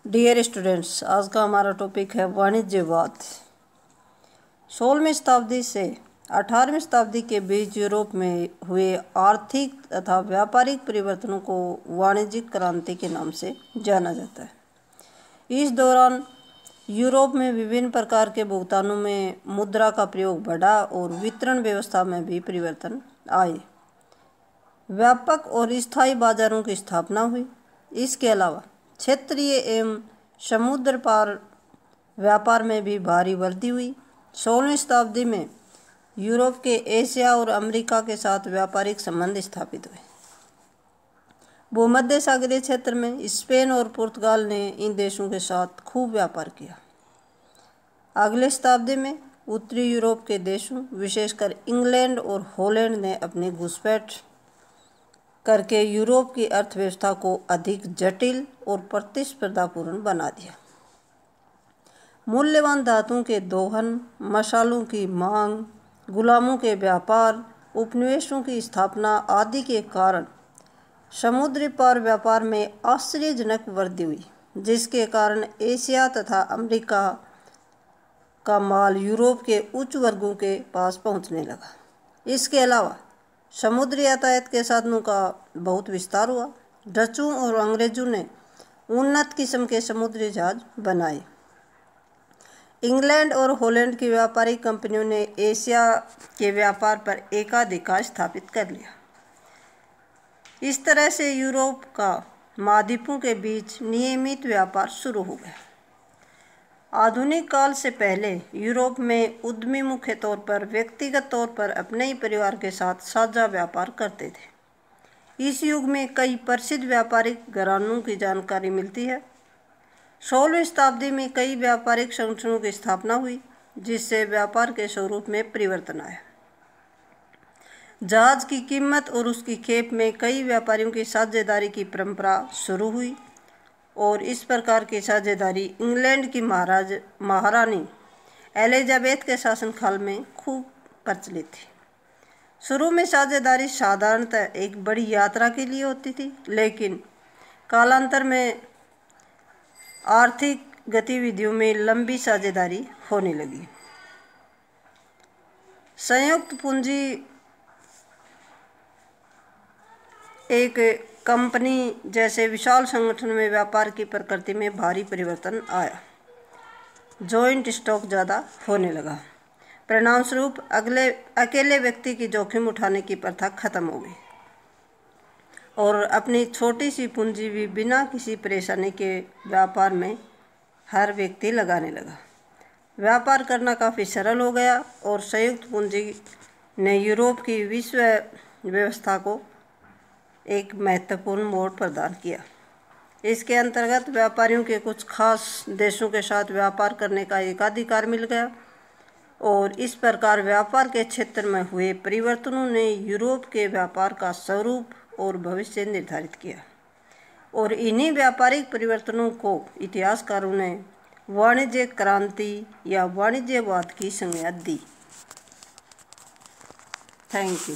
Dear students, आज का हमारा टॉपिक है वाणिज्यवाद। 16वीं शताब्दी से 18वीं शताब्दी के बीच यूरोप में हुए आर्थिक तथा व्यापारिक परिवर्तनों को वाणिज्यिक क्रांति के नाम से जाना जाता है। इस दौरान यूरोप में विभिन्न प्रकार के भुगतानों में मुद्रा का प्रयोग बढ़ा और वितरण व्यवस्था में भी परिवर्तन आए। व्यापक और स्थायी बाजारों की स्थापना हुई। इसके अलावा क्षेत्रीय एवं समुद्र पार व्यापार में भी भारी वृद्धि हुई। 16वीं शताब्दी में यूरोप के एशिया और अमेरिका के साथ व्यापारिक संबंध स्थापित हुए। भूमध्य सागरीय क्षेत्र में स्पेन और पुर्तगाल ने इन देशों के साथ खूब व्यापार किया। अगले शताब्दी में उत्तरी यूरोप के देशों विशेषकर इंग्लैंड और हॉलैंड ने अपनी घुसपैठ करके यूरोप की अर्थव्यवस्था को अधिक जटिल और प्रतिस्पर्धापूर्ण बना दिया। मूल्यवान धातुओं के दोहन, मसालों की मांग, गुलामों के व्यापार, उपनिवेशों की स्थापना आदि के कारण समुद्री पार व्यापार में आश्चर्यजनक वृद्धि हुई, जिसके कारण एशिया तथा अमेरिका का माल यूरोप के उच्च वर्गों के पास पहुंचने लगा। इसके अलावा समुद्री यातायात के साधनों का बहुत विस्तार हुआ। डचों और अंग्रेजों ने उन्नत किस्म के समुद्री जहाज बनाए। इंग्लैंड और हॉलैंड की व्यापारिक कंपनियों ने एशिया के व्यापार पर एकाधिकार स्थापित कर लिया। इस तरह से यूरोप का महाद्वीपों के बीच नियमित व्यापार शुरू हो गया। आधुनिक काल से पहले यूरोप में उद्यमी मुख्य तौर पर व्यक्तिगत तौर पर अपने ही परिवार के साथ साझा व्यापार करते थे। इस युग में कई प्रसिद्ध व्यापारिक घरानों की जानकारी मिलती है। 16वीं शताब्दी में कई व्यापारिक संगठनों की स्थापना हुई, जिससे व्यापार के स्वरूप में परिवर्तन आया। जहाज की कीमत और उसकी खेप में कई व्यापारियों की साझेदारी की परंपरा शुरू हुई और इस प्रकार की साझेदारी इंग्लैंड की महारानी एलिजाबेथ के शासनकाल में खूब प्रचलित थी। शुरू में साझेदारी साधारणतः एक बड़ी यात्रा के लिए होती थी, लेकिन कालांतर में आर्थिक गतिविधियों में लंबी साझेदारी होने लगी। संयुक्त पूंजी एक कंपनी जैसे विशाल संगठन में व्यापार की प्रकृति में भारी परिवर्तन आया। जॉइंट स्टॉक ज़्यादा होने लगा। परिणामस्वरूप अकेले व्यक्ति की जोखिम उठाने की प्रथा खत्म हो गई और अपनी छोटी सी पूंजी भी बिना किसी परेशानी के व्यापार में हर व्यक्ति लगाने लगा। व्यापार करना काफ़ी सरल हो गया और संयुक्त पूंजी ने यूरोप की विश्व व्यवस्था को एक महत्वपूर्ण मोड़ प्रदान किया। इसके अंतर्गत व्यापारियों के कुछ खास देशों के साथ व्यापार करने का एकाधिकार मिल गया और इस प्रकार व्यापार के क्षेत्र में हुए परिवर्तनों ने यूरोप के व्यापार का स्वरूप और भविष्य निर्धारित किया और इन्हीं व्यापारिक परिवर्तनों को इतिहासकारों ने वाणिज्य क्रांति या वाणिज्यवाद की संज्ञा दी। Thank you.